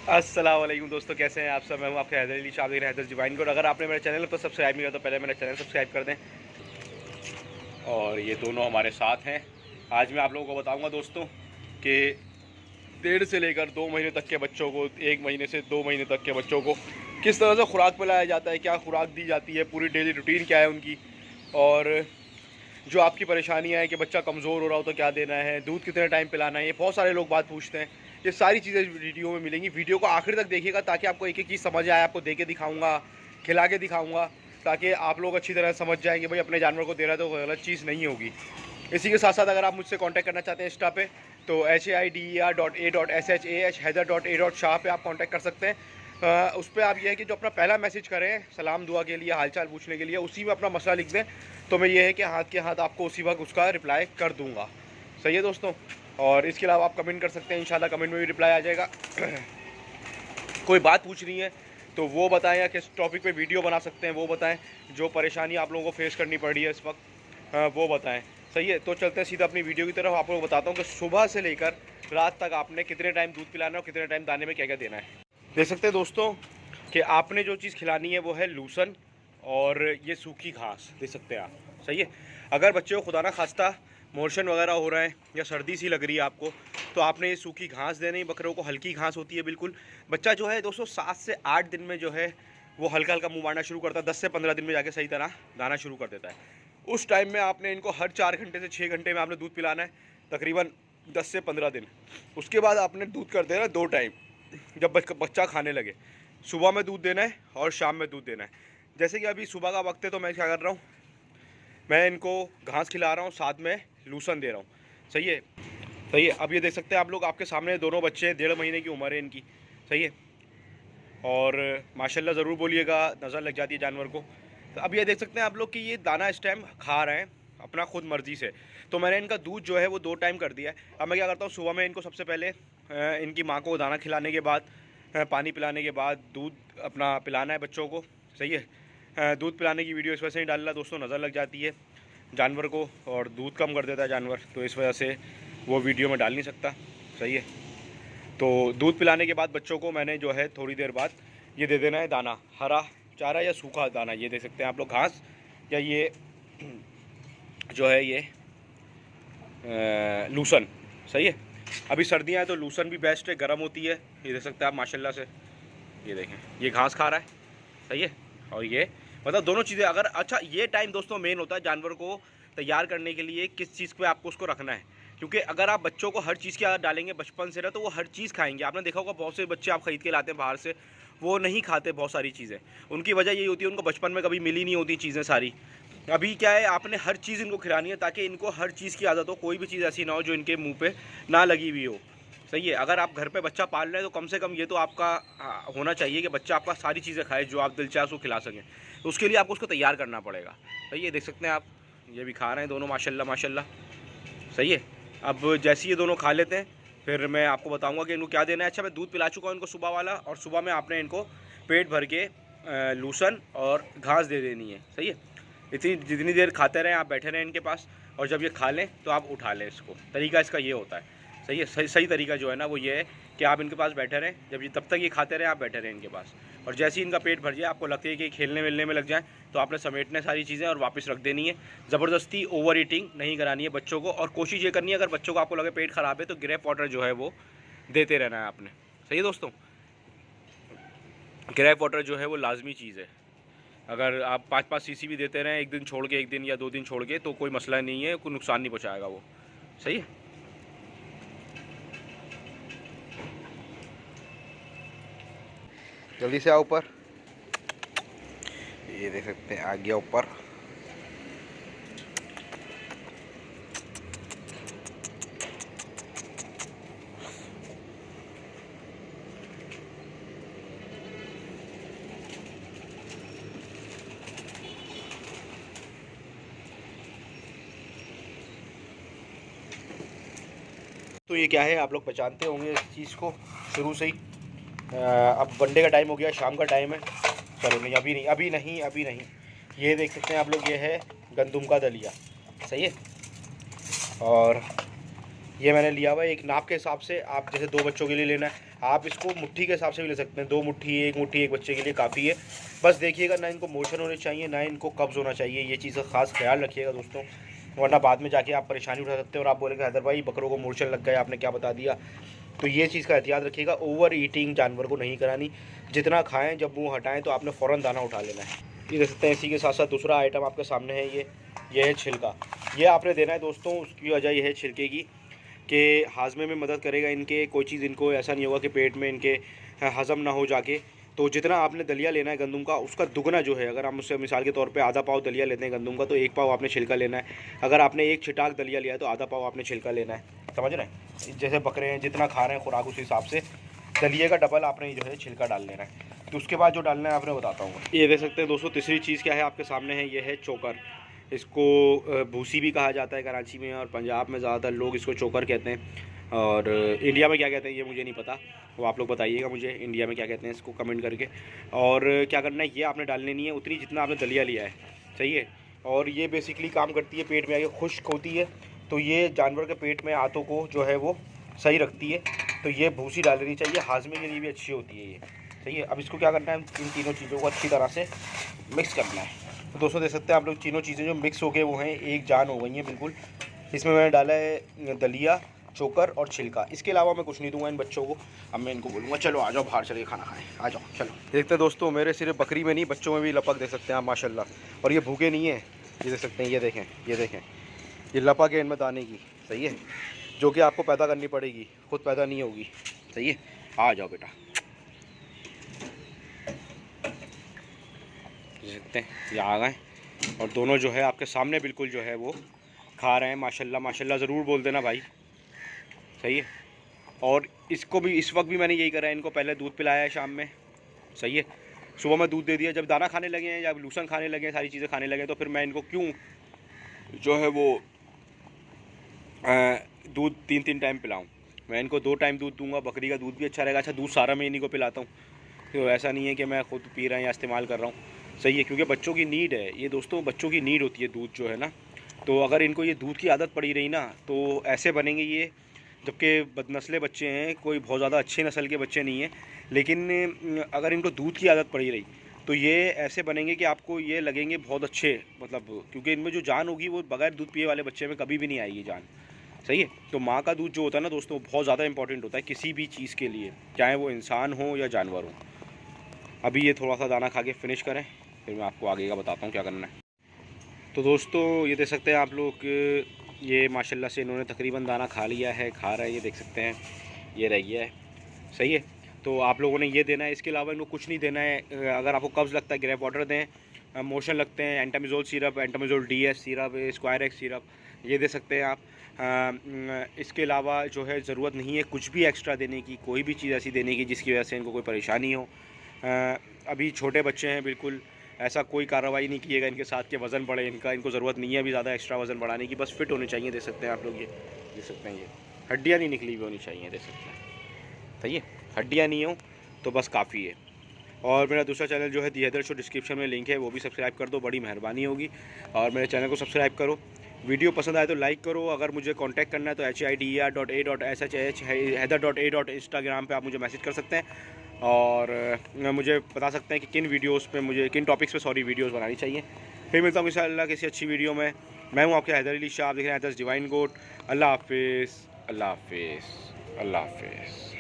अस्सलाम वालेकुम दोस्तों, कैसे हैं आप सब। मैं हूं आपके हैदर अली शाह हैदर डिवाइन को। अगर आपने मेरे चैनल पर सब्सक्राइब नहीं किया तो पहले मेरा चैनल सब्सक्राइब कर दें। और ये दोनों हमारे साथ हैं। आज मैं आप लोगों को बताऊंगा दोस्तों कि 1.5 से लेकर 2 महीने तक के बच्चों को, 1 महीने से 2 महीने तक के बच्चों को किस तरह से खुराक पिलाया जाता है, क्या खुराक दी जाती है, पूरी डेली रूटीन क्या है उनकी। और जो आपकी परेशानियाँ हैं कि बच्चा कमज़ोर हो रहा हो तो क्या देना है, दूध कितने टाइम पिलाना है, ये बहुत सारे लोग बात पूछते हैं। ये सारी चीज़ें वीडियो में मिलेंगी। वीडियो को आखिर तक देखिएगा ताकि आपको एक एक चीज़ समझ आए। आपको दे के दिखाऊँगा, खिला के दिखाऊँगा, ताकि आप लोग अच्छी तरह समझ जाएंगे भाई अपने जानवर को दे रहा है तो गलत चीज़ नहीं होगी। इसी के साथ साथ अगर आप मुझसे कांटेक्ट करना चाहते हैं इंस्टा पे तो HAIDER.A.SHAH हैदर.A.शाह पे आप कांटेक्ट कर सकते हैं। उस पर आप ये है कि जो अपना पहला मैसेज करें सलाम दुआ के लिए, हालचाल पूछने के लिए, उसी में अपना मसला लिख दें तो मैं ये है कि हाथ के हाथ आपको उसी वक्त उसका रिप्लाई कर दूँगा। सही है दोस्तों। और इसके अलावा आप कमेंट कर सकते हैं, इंशाल्लाह कमेंट में भी रिप्लाई आ जाएगा। कोई बात पूछनी है तो वो बताएं, या किस टॉपिक पे वीडियो बना सकते हैं वो बताएं। जो परेशानी आप लोगों को फेस करनी पड़ रही है इस वक्त वो बताएं। सही है, तो चलते हैं सीधा अपनी वीडियो की तरफ। आप लोग बताता हूँ कि सुबह से लेकर रात तक आपने कितने टाइम दूध पिलाना है और कितने टाइम दाने में क्या क्या देना है। देख सकते हैं दोस्तों कि आपने जो चीज़ खिलानी है वो है लूसन और ये सूखी घास। देख सकते हैं आप। सही है, अगर बच्चे को खुदा ना खास्ता मोशन वगैरह हो रहा है या सर्दी सी लग रही है आपको तो आपने ये सूखी घास देनी। बकरों को हल्की घास होती है बिल्कुल। बच्चा जो है दोस्तों 7 से 8 दिन में जो है वो हल्का हल्का मुँह मारना शुरू करता है। 10 से 15 दिन में जाके सही तरह दाना शुरू कर देता है। उस टाइम में आपने इनको हर 4 घंटे से 6 घंटे में आपने दूध पिलाना है, तकरीबन 10 से 15 दिन। उसके बाद आपने दूध कर देना 2 टाइम। जब बच्चा खाने लगे सुबह में दूध देना है और शाम में दूध देना है। जैसे कि अभी सुबह का वक्त है तो मैं क्या कर रहा हूँ, मैं इनको घास खिला रहा हूँ, साथ में लूसन दे रहा हूँ। सही है, सही है। अब ये देख सकते हैं आप लोग, आपके सामने दोनों बच्चे, 1.5 महीने की उम्र है इनकी। सही है, और माशाल्लाह ज़रूर बोलिएगा, नज़र लग जाती है जानवर को। तो अब ये देख सकते हैं आप लोग कि ये दाना इस टाइम खा रहे हैं अपना खुद मर्ज़ी से। तो मैंने इनका दूध जो है वो 2 टाइम कर दिया है। अब मैं क्या करता हूँ, सुबह में इनको सबसे पहले इनकी माँ को दाना खिलाने के बाद, पानी पिलाने के बाद दूध अपना पिलाना है बच्चों को। सही है, दूध पिलाने की वीडियो इस वजह से नहीं डालना दोस्तों, नज़र लग जाती है जानवर को और दूध कम कर देता है जानवर, तो इस वजह से वो वीडियो में डाल नहीं सकता। सही है, तो दूध पिलाने के बाद बच्चों को मैंने जो है थोड़ी देर बाद ये दे देना है दाना, हरा चारा या सूखा दाना। ये देख सकते हैं आप लोग, घास या ये जो है ये लूसन। सही है, अभी सर्दियाँ हैं तो लूसन भी बेस्ट है, गर्म होती है। ये देख सकते हैं आप माशाल्लाह से, ये देखें ये घास खा रहा है। सही है, और ये मतलब दोनों चीज़ें अगर अच्छा, ये टाइम दोस्तों मेन होता है जानवर को तैयार करने के लिए किस चीज़ पे आपको उसको रखना है। क्योंकि अगर आप बच्चों को हर चीज़ की आदत डालेंगे बचपन से ना तो वो हर चीज़ खाएंगे। आपने देखा होगा बहुत से बच्चे आप ख़रीद के लाते हैं बाहर से, वो नहीं खाते बहुत सारी चीज़ें। उनकी वजह यही होती है उनको बचपन में कभी मिली नहीं होती चीज़ें सारी। अभी क्या है, आपने हर चीज़ इनको खिलानी है ताकि इनको हर चीज़ की आदत हो, कोई भी चीज़ ऐसी ना हो जो इनके मुँह पर ना लगी हुई हो। सही है, अगर आप घर पे बच्चा पाल रहे हैं तो कम से कम ये तो आपका होना चाहिए कि बच्चा आपका सारी चीज़ें खाए जो आप दिल चाहे उसको खिला सकें। तो उसके लिए आपको उसको तैयार करना पड़ेगा। सही है, देख सकते हैं आप, ये भी खा रहे हैं दोनों माशाल्लाह माशाल्लाह। सही है, अब जैसे ये दोनों खा लेते हैं फिर मैं आपको बताऊंगा कि इनको क्या देना है। अच्छा, मैं दूध पिला चुका हूँ इनको सुबह वाला, और सुबह में आपने इनको पेट भर के लूसन और घास दे देनी है। सही है, इतनी जितनी देर खाते रहें आप, बैठे रहें इनके पास, और जब ये खा लें तो आप उठा लें इसको। तरीका इसका ये होता है। सही है, सही तरीका जो है ना वो ये है कि आप इनके पास बैठे रहें, जब ये तब तक ये खाते रहें आप बैठे रहें इनके पास, और जैसे ही इनका पेट भर जाए आपको लगती है कि खेलने वेलने में लग जाए तो आपने समेटने सारी चीज़ें और वापस रख देनी है। ज़बरदस्ती ओवर ईटिंग नहीं करानी है बच्चों को, और कोशिश ये करनी है अगर बच्चों को आपको लगे पेट ख़राब है तो ग्रेप वाटर जो है वो देते रहना है आपने। सही है दोस्तों, ग्रेप वाटर जो है वो लाजमी चीज़ है। अगर आप 5-5 सीसी भी देते रहें, एक दिन छोड़ के, 1 दिन या 2 दिन छोड़ के, तो कोई मसला नहीं है, कोई नुकसान नहीं पहुँचाएगा वो। सही है, जल्दी से आओ ऊपर। ये देख सकते हैं आ गया ऊपर। तो ये क्या है आप लोग पहचानते होंगे इस चीज़ को शुरू से ही। अब वनडे का टाइम हो गया, शाम का टाइम है। चलो नहीं, अभी नहीं। ये देख सकते हैं आप लोग, ये है गंदुम का दलिया। सही है, और ये मैंने लिया हुआ है एक नाप के हिसाब से। आप जैसे 2 बच्चों के लिए लेना है, आप इसको मुट्ठी के हिसाब से भी ले सकते हैं, 2 मुट्ठी एक बच्चे के लिए काफ़ी है। बस देखिएगा ना इनको मोशन होने चाहिए, ना इनको कब्ज़ होना चाहिए, ये चीज़ का खास ख्याल रखिएगा दोस्तों, वरना बाद में जाके आप परेशानी उठा सकते हैं और आप बोलेंगे हैदर भाई बकरों को मोशन लग गया, आपने क्या बता दिया। तो ये चीज़ का एहतियात रखिएगा, ओवर ईटिंग जानवर को नहीं करानी, जितना खाएं जब मुँह हटाएं तो आपने फ़ौरन दाना उठा लेना है। ये देख सकते हैं। इसी के साथ साथ दूसरा आइटम आपके सामने है, ये है छिलका। ये आपने देना है दोस्तों, उसकी वजह ये है छिलके की कि हाजमे में मदद करेगा इनके, कोई चीज़ इनको ऐसा नहीं होगा कि पेट में इनके हज़म ना हो जाके। तो जितना आपने दलिया लेना है गंदम का, उसका दुगना जो है, अगर हम उससे मिसाल के तौर पे आधा पाव दलिया लेते हैं गंदम का, तो 1 पाव आपने छिलका लेना है। अगर आपने 1 छिटाक दलिया लिया है तो आधा पाव आपने छिलका लेना है, समझ रहे हैं। जैसे बकरे हैं जितना खा रहे हैं खुराक, उस हिसाब से दलिए का डबल आपने जो है छिलका डाल लेना है। तो उसके बाद जो डालना है आपने बताता हूँ। ये देख सकते हैं दोस्तों, तीसरी चीज़ क्या है आपके सामने है, ये है चोकर। इसको भूसी भी कहा जाता है कराची में, और पंजाब में ज़्यादातर लोग इसको चोकर कहते हैं, और इंडिया में क्या कहते हैं ये मुझे नहीं पता, वो आप लोग बताइएगा मुझे इंडिया में क्या कहते हैं इसको कमेंट करके। और क्या करना है, ये आपने डालने नहीं है उतनी जितना आपने दलिया लिया है, सही है। और ये बेसिकली काम करती है, पेट में आके खुश्क होती है, तो ये जानवर के पेट में आंतों को जो है वो सही रखती है। तो ये भूसी डाल देनी चाहिए, हाजमे के लिए भी अच्छी होती है ये, सही है। अब इसको क्या करना है, इन तीनों चीज़ों को अच्छी तरह से मिक्स करना है। तो दोस्तों देख सकते हैं आप लोग, तीनों चीज़ें जो मिक्स हो गए वो हैं एक जान हो गई हैं बिल्कुल। इसमें मैंने डाला है दलिया, चोकर और छिलका, इसके अलावा मैं कुछ नहीं दूंगा इन बच्चों को। अब मैं इनको बोलूँगा चलो आ जाओ बाहर चलिए खाना खाएं, आ जाओ चलो। देखते हैं दोस्तों, मेरे सिर्फ बकरी में नहीं बच्चों में भी लपक देख सकते हैं आप माशाल्लाह। और ये भूखे नहीं है, ये देख सकते हैं, ये देखें ये लपक है इनमें दाने की, सही है, जो कि आपको पैदा करनी पड़ेगी, खुद पैदा नहीं होगी, सही है। आ जाओ बेटा, देख सकते हैं ये आ गए, और दोनों जो है आपके सामने बिल्कुल जो है वो खा रहे हैं माशाल्लाह। माशाल्लाह ज़रूर बोल देना भाई, सही है। और इसको भी इस वक्त भी मैंने यही करा है, इनको पहले दूध पिलाया है शाम में, सही है। सुबह में दूध दे दिया, जब दाना खाने लगे हैं या लूसन खाने लगे हैं, सारी चीज़ें खाने लगे हैं, तो फिर मैं इनको क्यों जो है वो दूध 3-3 टाइम पिलाऊँ। मैं इनको 2 टाइम दूध दूंगा, बकरी का दूध भी अच्छा रहेगा। अच्छा दूध सारा मैं इन्हीं को पिलाता हूँ, तो ऐसा नहीं है कि मैं खुद पी रहा हूँ या इस्तेमाल कर रहा हूँ, सही है। क्योंकि बच्चों की नीड है ये दोस्तों, बच्चों की नीड होती है दूध जो है ना। तो अगर इनको ये दूध की आदत पड़ी रही ना, तो ऐसे बनेंगे ये, जबकि बदनस्ले बच्चे हैं, कोई बहुत ज़्यादा अच्छे नस्ल के बच्चे नहीं हैं, लेकिन अगर इनको दूध की आदत पड़ी रही तो ये ऐसे बनेंगे कि आपको ये लगेंगे बहुत अच्छे, मतलब क्योंकि इनमें जो जान होगी वो बगैर दूध पिए वाले बच्चे में कभी भी नहीं आएगी जान, सही है। तो माँ का दूध जो होता है ना दोस्तों, बहुत ज़्यादा इंपॉर्टेंट होता है किसी भी चीज़ के लिए, चाहे वो इंसान हो या जानवर हो। अभी ये थोड़ा सा दाना खा के फिनिश करें, फिर मैं आपको आगे का बताता हूँ क्या करना है। तो दोस्तों ये देख सकते हैं आप लोग, ये माशाल्लाह से इन्होंने तकरीबन दाना खा लिया है, खा रहा है, ये देख सकते हैं, ये रह गया है, सही है। तो आप लोगों ने ये देना है, इसके अलावा इनको कुछ नहीं देना है। अगर आपको कब्ज़ लगता है ग्रेप वाटर दें, मोशन लगते हैं Entamizole syrup, Entamizole DS syrup, square X syrup, ये दे सकते हैं आप। इसके अलावा जो है ज़रूरत नहीं है कुछ भी एक्स्ट्रा देने की, कोई भी चीज़ ऐसी देने की जिसकी वजह से इनको कोई परेशानी हो। अभी छोटे बच्चे हैं, बिल्कुल ऐसा कोई कार्रवाई नहीं कीजिएगा इनके साथ के वज़न बढ़े इनका, इनको ज़रूरत नहीं है अभी ज़्यादा एक्स्ट्रा वज़न बढ़ाने की, बस फिट होने चाहिए। देख सकते हैं आप लोग, ये देख सकते हैं, ये हड्डियाँ नहीं निकली हुई होनी चाहिए, देख सकते हैं, सही है, हड्डियाँ नहीं हो तो बस काफ़ी है। और मेरा दूसरा चैनल जो है दी हैदर शो, डिस्क्रिप्शन में लिंक है, वो भी सब्सक्राइब कर दो, बड़ी मेहरबानी होगी। और मेरे चैनल को सब्सक्राइब करो, वीडियो पसंद आए तो लाइक करो। अगर मुझे कांटेक्ट करना है तो HIDER.A.SHH हैदर.A. इंस्टाग्राम पे आप मुझे मैसेज कर सकते हैं और मुझे बता सकते हैं कि किन वीडियोस पे मुझे, किन टॉपिक्स पे वीडियोस बनानी चाहिए। फिर मिलता हूँ इंशाल्लाह किसी अच्छी वीडियो में। मैं हूँ आपके हैदर अली शाह, आप देख रहे हैं हैदर्स डिवाइन गोट। अल्लाह हाफिज़, अल्लाह हाफिज़, अल्लाह हाफिज़।